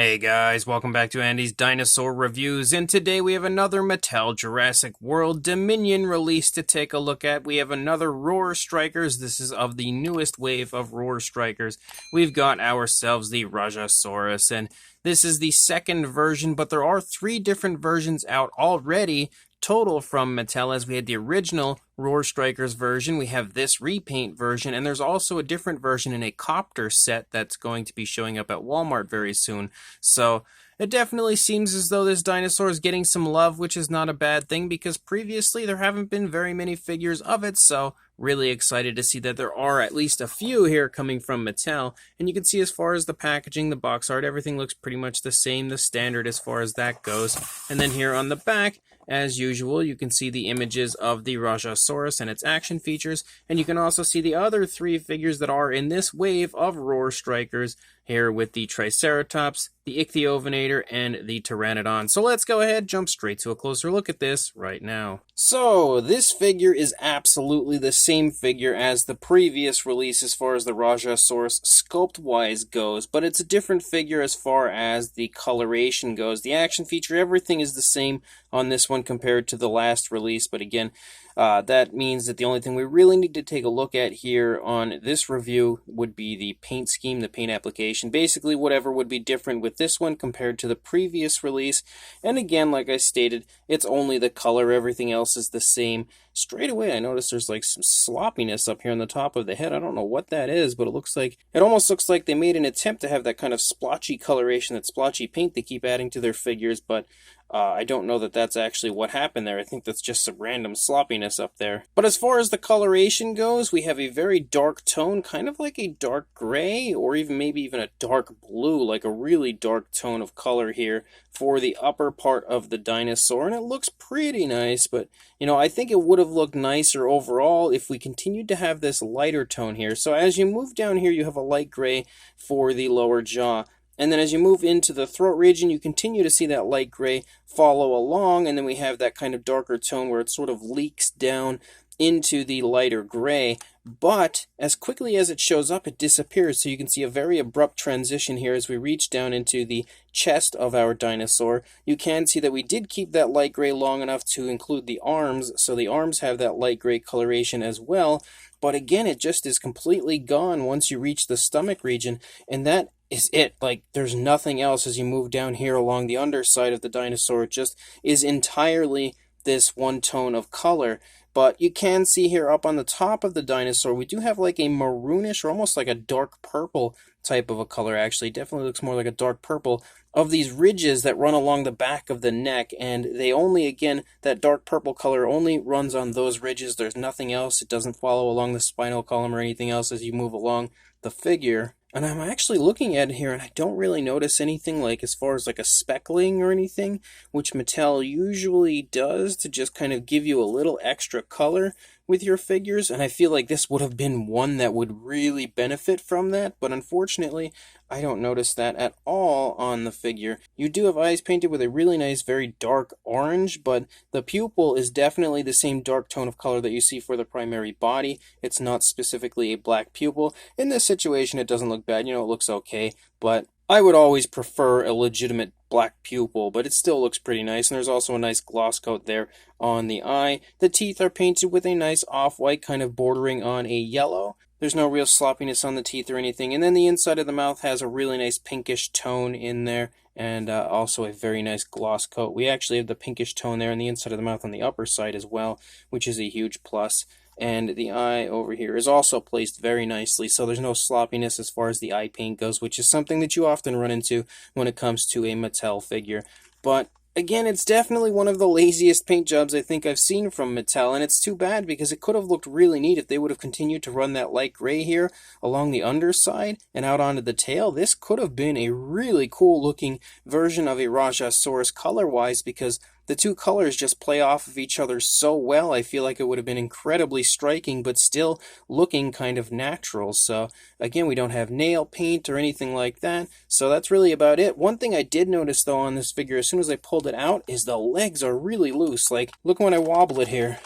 Hey guys, welcome back to Andy's Dinosaur Reviews, and today we have another Mattel Jurassic World Dominion release to take a look at. We have another Roar Strikers. This is of the newest wave of Roar Strikers. We've got ourselves the Rajasaurus, and this is the second version, but there are 3 different versions out already total from Mattel, as we had the original Roar Strikers version, we have this repaint version, and there's also a different version in a copter set that's going to be showing up at Walmart very soon. So it definitely seems as though this dinosaur is getting some love, which is not a bad thing, because previously there haven't been very many figures of it, so really excited to see that there are at least a few here coming from Mattel. And you can see as far as the packaging, the box art, everything looks pretty much the same, the standard as far as that goes. And then here on the back, as usual, you can see the images of the Rajasaurus and its action features, and you can also see the other 3 figures that are in this wave of Roar Strikers, here with the Triceratops, the Ichthyovenator, and the Pteranodon. So let's go ahead, jump straight to a closer look at this right now. So this figure is absolutely the same figure as the previous release as far as the Rajasaurus sculpt-wise goes, but it's a different figure as far as the coloration goes. The action feature, everything is the same on this one compared to the last release, but again, that means that the only thing we really need to take a look at here on this review would be the paint scheme, the paint application. Basically, whatever would be different with this one compared to the previous release. And again, like I stated, it's only the color. Everything else is the same. Straight away, I noticed there's like some sloppiness up here on the top of the head. I don't know what that is, but it almost looks like they made an attempt to have that kind of splotchy coloration, that splotchy paint they keep adding to their figures, but I don't know that that's actually what happened there. I think that's just some random sloppiness up there. But as far as the coloration goes, we have a very dark tone, kind of like a dark gray, or maybe even a dark blue, like a really dark tone of color here for the upper part of the dinosaur, and it looks pretty nice, but I think it would have looked nicer overall if we continued to have this lighter tone here. So as you move down here, you have a light gray for the lower jaw. And then as you move into the throat region, you continue to see that light gray follow along, and then we have that kind of darker tone where it sort of leaks down into the lighter gray. But as quickly as it shows up, it disappears. So you can see a very abrupt transition here as we reach down into the chest of our dinosaur. You can see that we did keep that light gray long enough to include the arms, so the arms have that light gray coloration as well. But again, it just is completely gone once you reach the stomach region, and that is it. Like, there's nothing else as you move down here along the underside of the dinosaur. It just is entirely this one tone of color. But you can see here up on the top of the dinosaur, we do have like a maroonish or almost like a dark purple type of a color, actually. Definitely looks more like a dark purple of these ridges that run along the back of the neck. And they only, again, that dark purple color only runs on those ridges. There's nothing else. It doesn't follow along the spinal column or anything else as you move along the figure. And I'm actually looking at it here, and I don't really notice anything like as far as like a speckling or anything, which Mattel usually does to just kind of give you a little extra color with your figures. And I feel like this would have been one that would really benefit from that, but unfortunately, I don't notice that at all on the figure. You do have eyes painted with a really nice, very dark orange, but the pupil is definitely the same dark tone of color that you see for the primary body. It's not specifically a black pupil. In this situation, it doesn't look bad. It looks okay, but I would always prefer a legitimate black pupil, but it still looks pretty nice. And there's also a nice gloss coat there on the eye. The teeth are painted with a nice off-white, kind of bordering on a yellow. There's no real sloppiness on the teeth or anything. And then the inside of the mouth has a really nice pinkish tone in there, and also a very nice gloss coat. We actually have the pinkish tone there on the inside of the mouth on the upper side as well, which is a huge plus. And the eye over here is also placed very nicely, so there's no sloppiness as far as the eye paint goes, which is something that you often run into when it comes to a Mattel figure. But again, it's definitely one of the laziest paint jobs I think I've seen from Mattel, and it's too bad because it could have looked really neat if they would have continued to run that light gray here along the underside and out onto the tail. This could have been a really cool looking version of a Rajasaurus color-wise, because the 2 colors just play off of each other so well. I feel like it would have been incredibly striking, but still looking kind of natural. So again, we don't have nail paint or anything like that. So that's really about it. One thing I did notice though on this figure, as soon as I pulled it out, is the legs are really loose. Like, look when I wobble it here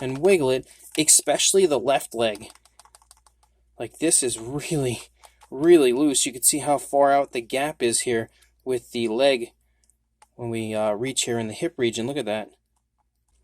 and wiggle it, especially the left leg. Like, this is really, really loose. You can see how far out the gap is here with the leg when we reach here in the hip region. Look at that.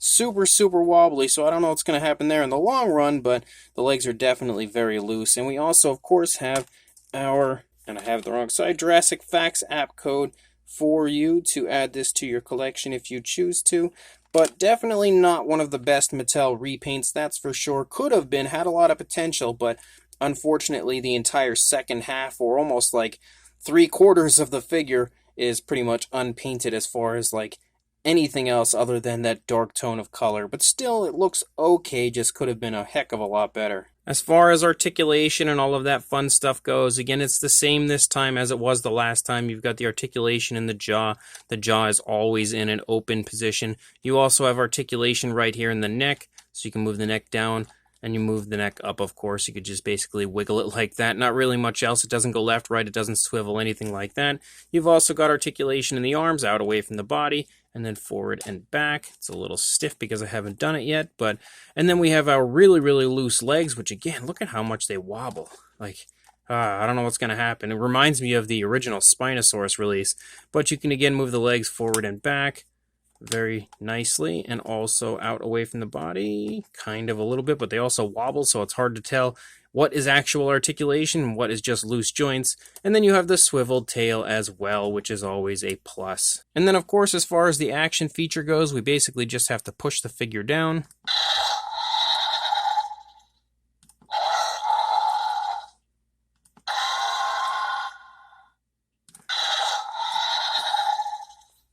Super, super wobbly, so I don't know what's going to happen there in the long run, but the legs are definitely very loose. And we also, of course, have our, and I have the wrong side, Jurassic Facts app code for you to add this to your collection if you choose to. But definitely not one of the best Mattel repaints, that's for sure. Could have been, had a lot of potential, but unfortunately the entire second half, or almost like 3/4 of the figure, is pretty much unpainted as far as like anything else other than that dark tone of color. But still, it looks okay, just could have been a heck of a lot better. As far as articulation and all of that fun stuff goes, again, it's the same this time as it was the last time. You've got the articulation in the jaw. The jaw is always in an open position. You also have articulation right here in the neck, so you can move the neck down. And you move the neck up, of course. You could just basically wiggle it like that. Not really much else. It doesn't go left, right. It doesn't swivel, anything like that. You've also got articulation in the arms, out away from the body, and then forward and back. It's a little stiff because I haven't done it yet. And then we have our really, really loose legs, which again, look at how much they wobble. Like, I don't know what's going to happen. It reminds me of the original Spinosaurus release. But you can again move the legs forward and back very nicely, and also out away from the body, kind of a little bit, but they also wobble, so it's hard to tell what is actual articulation and what is just loose joints. And then you have the swiveled tail as well, which is always a plus. And then, of course, as far as the action feature goes, we basically just have to push the figure down.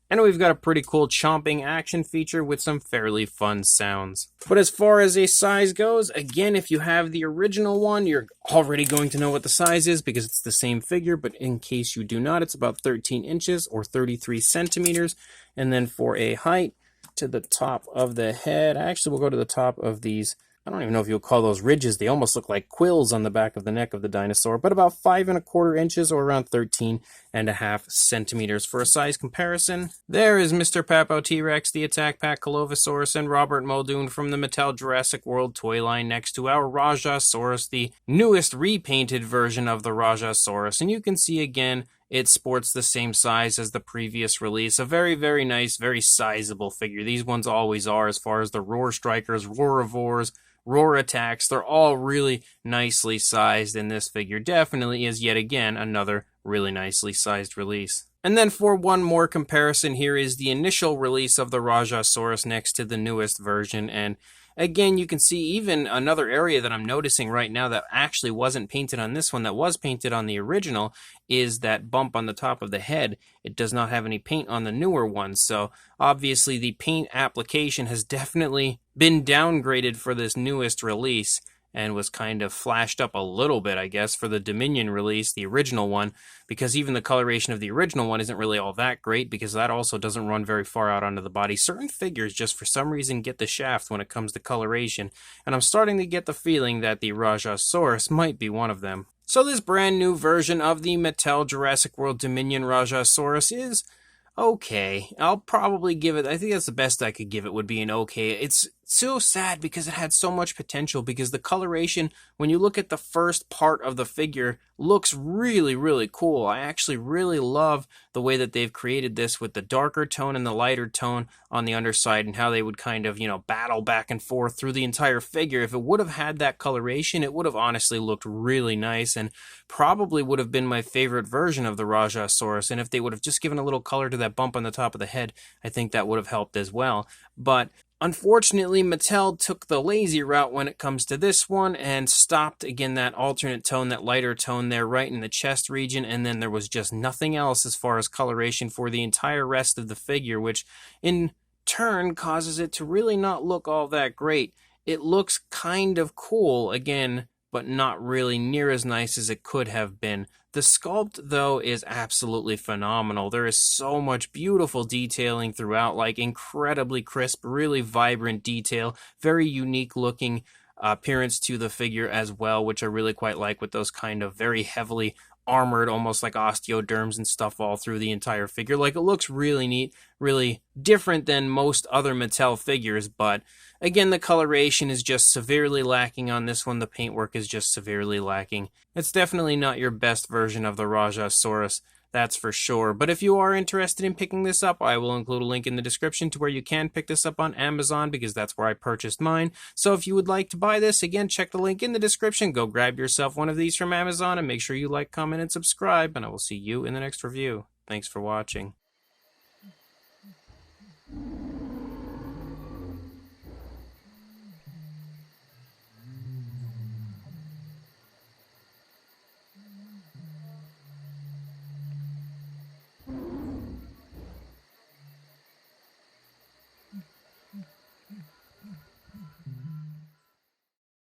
And we've got a pretty cool chomping action feature with some fairly fun sounds. But as far as a size goes, again, if you have the original one, you're already going to know what the size is because it's the same figure, but in case you do not, it's about 13 inches or 33 centimeters. And then for a height to the top of the head, actually we'll go to the top of these, I don't even know if you'll call those ridges. They almost look like quills on the back of the neck of the dinosaur, but about 5¼ inches or around 13½ centimeters. For a size comparison, there is Mr. Papo T-Rex, the Attack Pack Colovosaurus, and Robert Muldoon from the Mattel Jurassic World toy line next to our Rajasaurus, the newest repainted version of the Rajasaurus. And you can see again, it sports the same size as the previous release. A very, very nice, very sizable figure. These ones always are as far as the Roar Strikers, Roarivores, Roar Attacks. They're all really nicely sized, and this figure definitely is yet again another really nicely sized release. And then for one more comparison, here is the initial release of the Rajasaurus next to the newest version. And again, you can see even another area that I'm noticing right now that actually wasn't painted on this one, that was painted on the original, is that bump on the top of the head. It does not have any paint on the newer one, so obviously the paint application has definitely been downgraded for this newest release and was kind of flashed up a little bit, I guess, for the Dominion release, the original one, because even the coloration of the original one isn't really all that great, because that also doesn't run very far out onto the body. Certain figures just for some reason get the shaft when it comes to coloration, and I'm starting to get the feeling that the Rajasaurus might be one of them. So this brand new version of the Mattel Jurassic World Dominion Rajasaurus is okay. I'll probably give it, I think that's the best I could give it, would be an okay. It's so sad because it had so much potential, because the coloration, when you look at the first part of the figure, looks really, really cool. I actually really love the way that they've created this with the darker tone and the lighter tone on the underside, and how they would kind of, battle back and forth through the entire figure. If it would have had that coloration, it would have honestly looked really nice, and probably would have been my favorite version of the Rajasaurus. And if they would have just given a little color to that bump on the top of the head, I think that would have helped as well. But unfortunately, Mattel took the lazy route when it comes to this one and stopped, again, that alternate tone, that lighter tone there right in the chest region, and then there was just nothing else as far as coloration for the entire rest of the figure, which in turn causes it to really not look all that great. It looks kind of cool, again, but not really near as nice as it could have been. The sculpt, though, is absolutely phenomenal. There is so much beautiful detailing throughout, like incredibly crisp, really vibrant detail, very unique looking appearance to the figure as well, which I really quite like, with those kind of very heavily armored, almost like osteoderms and stuff all through the entire figure. Like, it looks really neat, really different than most other Mattel figures, but again, the coloration is just severely lacking on this one. The paintwork is just severely lacking. It's definitely not your best version of the Rajasaurus, That's for sure. But if you are interested in picking this up, I will include a link in the description to where you can pick this up on Amazon, because that's where I purchased mine. So if you would like to buy this, again, check the link in the description. Go grab yourself one of these from Amazon and make sure you like, comment, and subscribe. And I will see you in the next review. Thanks for watching.